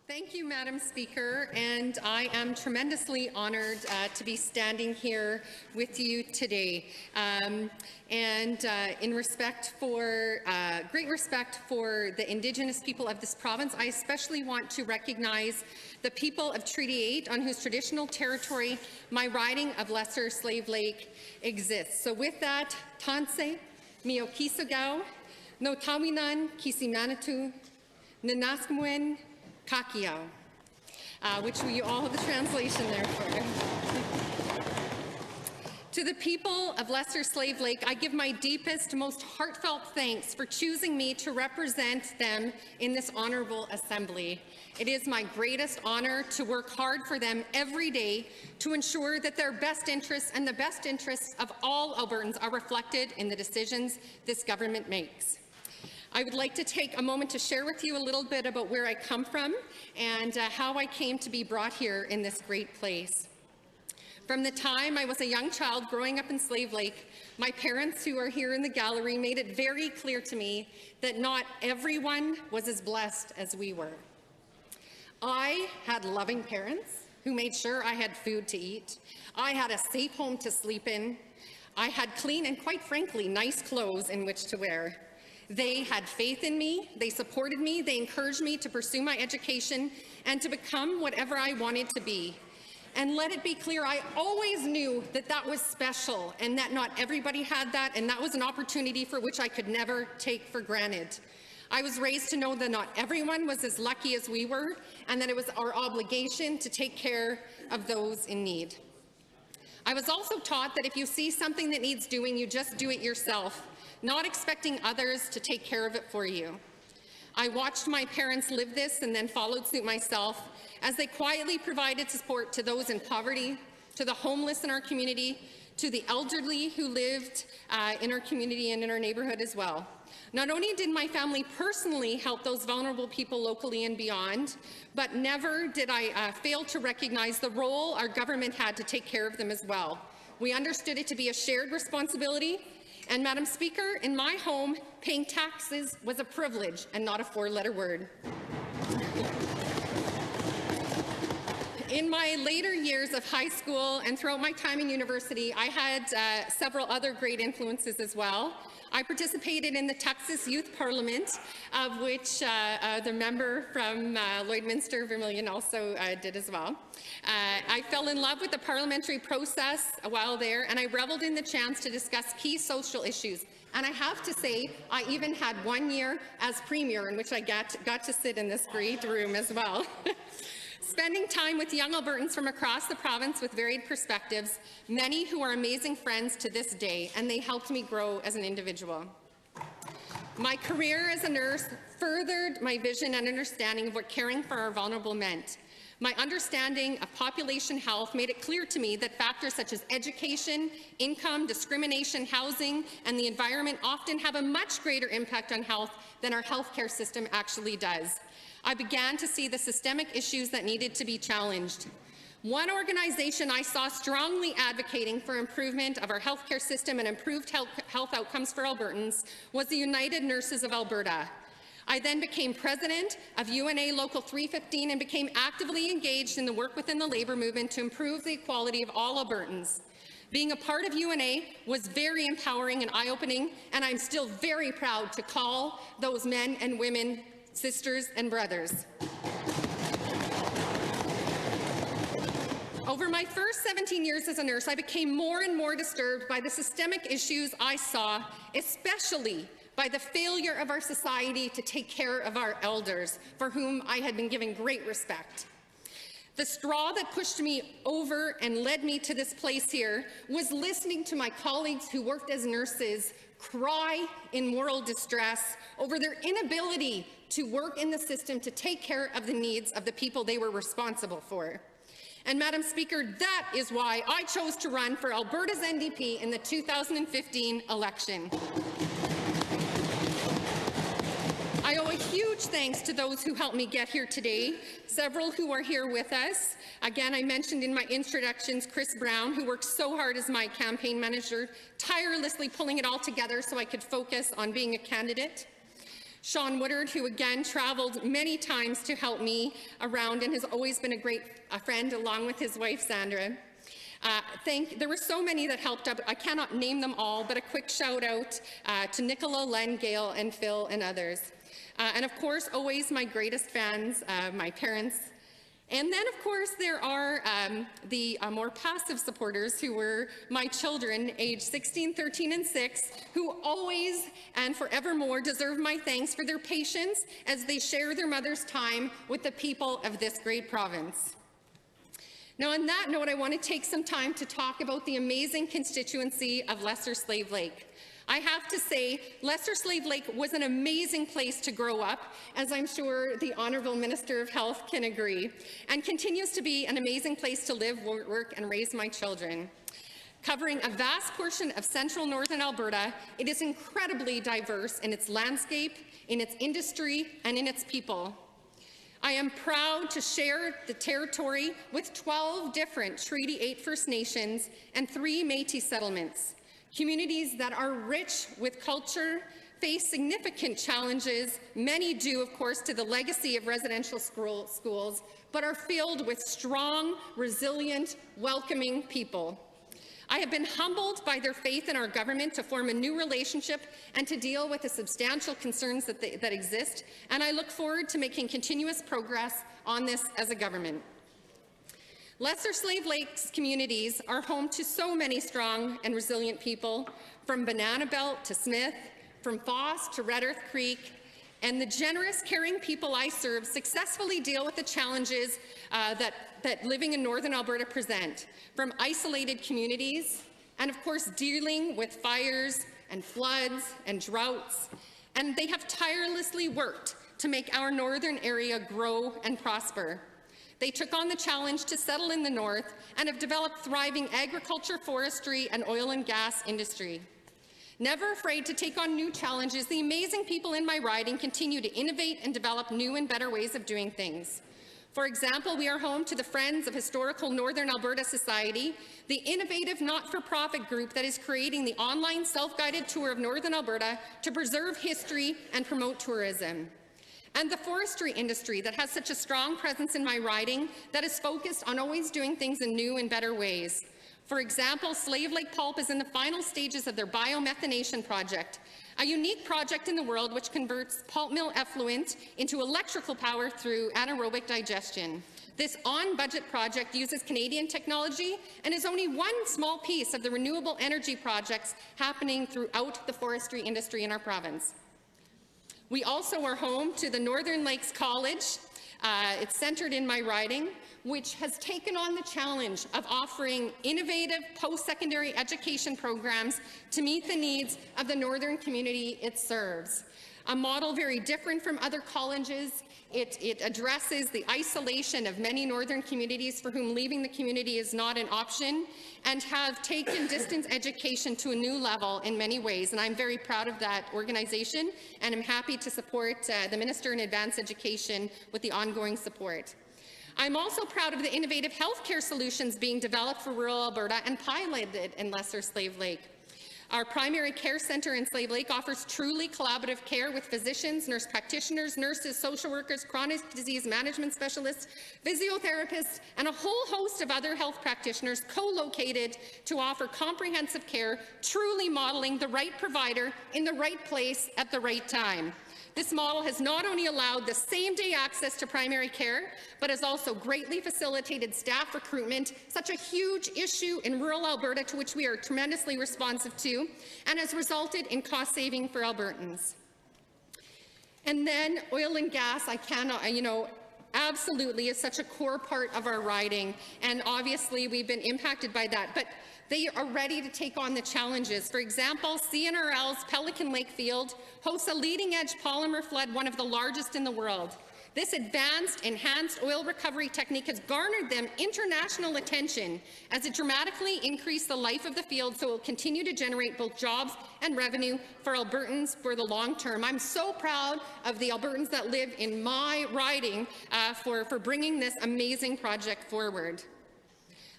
Thank you, Madam Speaker, and I am tremendously honoured to be standing here with you today. In respect for, great respect for the Indigenous people of this province, I especially want to recognize the people of Treaty 8 on whose traditional territory my riding of Lesser Slave Lake exists. So with that, Tanse, Mio Kisagao, No Tawinan, Kisimanatu, Nanaskmwen, Kakiao, which we all have the translation there for. To the people of Lesser Slave Lake, I give my deepest, most heartfelt thanks for choosing me to represent them in this honourable assembly. It is my greatest honour to work hard for them every day to ensure that their best interests and the best interests of all Albertans are reflected in the decisions this government makes. I would like to take a moment to share with you a little bit about where I come from and how I came to be brought here in this great place. From the time I was a young child growing up in Slave Lake, my parents, who are here in the gallery, made it very clear to me that not everyone was as blessed as we were. I had loving parents who made sure I had food to eat. I had a safe home to sleep in. I had clean and, quite frankly, nice clothes in which to wear. They had faith in me, they supported me, they encouraged me to pursue my education and to become whatever I wanted to be. And let it be clear, I always knew that that was special and that not everybody had that, and that was an opportunity for which I could never take for granted. I was raised to know that not everyone was as lucky as we were, and that it was our obligation to take care of those in need. I was also taught that if you see something that needs doing, you just do it yourself, not expecting others to take care of it for you. I watched my parents live this and then followed suit myself as they quietly provided support to those in poverty, to the homeless in our community, to the elderly who lived in our community and in our neighbourhood as well. Not only did my family personally help those vulnerable people locally and beyond, but never did I fail to recognize the role our government had to take care of them as well. We understood it to be a shared responsibility. And Madam Speaker, in my home, paying taxes was a privilege and not a four-letter word. In my later years of high school and throughout my time in university, I had several other great influences as well. I participated in the Texas Youth Parliament, of which the member from Lloydminster, Vermilion, also did as well. I fell in love with the parliamentary process while there, and I reveled in the chance to discuss key social issues. And I have to say, I even had 1 year as Premier in which I got to sit in this great room as well. Spending time with young Albertans from across the province with varied perspectives, many who are amazing friends to this day, and they helped me grow as an individual. My career as a nurse furthered my vision and understanding of what caring for our vulnerable meant. My understanding of population health made it clear to me that factors such as education, income, discrimination, housing, and the environment often have a much greater impact on health than our healthcare system actually does. I began to see the systemic issues that needed to be challenged. One organization I saw strongly advocating for improvement of our healthcare system and improved health outcomes for Albertans was the United Nurses of Alberta. I then became president of UNA Local 315 and became actively engaged in the work within the labour movement to improve the equality of all Albertans. Being a part of UNA was very empowering and eye-opening, and I'm still very proud to call those men and women sisters and brothers. Over my first 17 years as a nurse, I became more and more disturbed by the systemic issues I saw, especially by the failure of our society to take care of our elders, for whom I had been given great respect. The straw that pushed me over and led me to this place here was listening to my colleagues who worked as nurses cry in moral distress over their inability to work in the system to take care of the needs of the people they were responsible for. And Madam Speaker, that is why I chose to run for Alberta's NDP in the 2015 election. I owe a huge thanks to those who helped me get here today, several who are here with us. Again, I mentioned in my introductions Chris Brown, who worked so hard as my campaign manager, tirelessly pulling it all together so I could focus on being a candidate. Sean Woodard, who again traveled many times to help me around and has always been a great friend, along with his wife, Sandra. There were so many that helped up. I cannot name them all, but a quick shout out to Nicola, Len, Gail, and Phil, and others. And of course, always my greatest fans, my parents. And then, of course, there are the more passive supporters who were my children, aged 16, 13, and 6, who always and forevermore deserve my thanks for their patience as they share their mother's time with the people of this great province. Now, on that note, I want to take some time to talk about the amazing constituency of Lesser Slave Lake. I have to say, Lesser Slave Lake was an amazing place to grow up, as I'm sure the Honourable Minister of Health can agree, and continues to be an amazing place to live, work, and raise my children. Covering a vast portion of central northern Alberta, it is incredibly diverse in its landscape, in its industry, and in its people. I am proud to share the territory with 12 different Treaty 8 First Nations and 3 Métis settlements. Communities that are rich with culture, face significant challenges, many due, of course, to the legacy of residential schools, but are filled with strong, resilient, welcoming people. I have been humbled by their faith in our government to form a new relationship and to deal with the substantial concerns that exist, and I look forward to making continuous progress on this as a government. Lesser Slave Lake's communities are home to so many strong and resilient people, from Banana Belt to Smith, from Foss to Red Earth Creek, and the generous, caring people I serve successfully deal with the challenges that living in Northern Alberta present, from isolated communities, and of course dealing with fires and floods and droughts, and they have tirelessly worked to make our northern area grow and prosper. They took on the challenge to settle in the north and have developed thriving agriculture, forestry, and oil and gas industry. Never afraid to take on new challenges, the amazing people in my riding continue to innovate and develop new and better ways of doing things. For example, we are home to the Friends of Historical Northern Alberta Society, the innovative not-for-profit group that is creating the online self-guided tour of Northern Alberta to preserve history and promote tourism. And the forestry industry that has such a strong presence in my riding that is focused on always doing things in new and better ways. For example, Slave Lake Pulp is in the final stages of their biomethanation project, a unique project in the world which converts pulp mill effluent into electrical power through anaerobic digestion. This on-budget project uses Canadian technology and is only one small piece of the renewable energy projects happening throughout the forestry industry in our province. We also are home to the Northern Lakes College. It's centered in my riding, which has taken on the challenge of offering innovative post-secondary education programs to meet the needs of the northern community it serves. A model very different from other colleges. It addresses the isolation of many northern communities for whom leaving the community is not an option, and have taken distance education to a new level in many ways. And I'm very proud of that organization, and I'm happy to support the Minister in Advanced Education with the ongoing support. I'm also proud of the innovative healthcare solutions being developed for rural Alberta and piloted in Lesser Slave Lake. Our primary care centre in Slave Lake offers truly collaborative care with physicians, nurse practitioners, nurses, social workers, chronic disease management specialists, physiotherapists, and a whole host of other health practitioners co-located to offer comprehensive care, truly modeling the right provider in the right place at the right time. This model has not only allowed the same-day access to primary care, but has also greatly facilitated staff recruitment, such a huge issue in rural Alberta to which we are tremendously responsive to, and has resulted in cost saving for Albertans. And then oil and gas, I cannot, absolutely is such a core part of our riding, and obviously we've been impacted by that. But they are ready to take on the challenges. For example, CNRL's Pelican Lake Field hosts a leading-edge polymer flood, one of the largest in the world. This advanced, enhanced oil recovery technique has garnered them international attention as it dramatically increased the life of the field, so it will continue to generate both jobs and revenue for Albertans for the long term. I'm so proud of the Albertans that live in my riding for bringing this amazing project forward.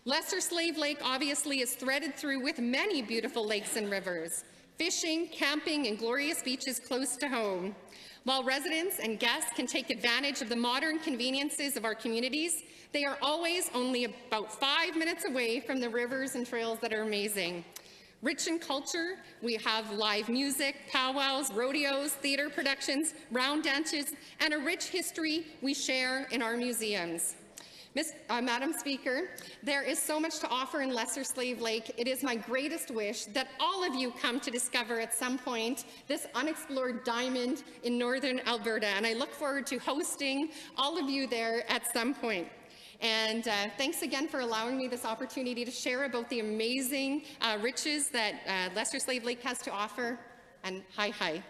Lesser Slave Lake obviously is threaded through with many beautiful lakes and rivers, fishing, camping, and glorious beaches close to home. While residents and guests can take advantage of the modern conveniences of our communities, they are always only about 5 minutes away from the rivers and trails that are amazing. Rich in culture, we have live music, powwows, rodeos, theatre productions, round dances, and a rich history we share in our museums. Madam Speaker, there is so much to offer in Lesser Slave Lake. It is my greatest wish that all of you come to discover at some point this unexplored diamond in northern Alberta, and I look forward to hosting all of you there at some point. And thanks again for allowing me this opportunity to share about the amazing riches that Lesser Slave Lake has to offer, and hi.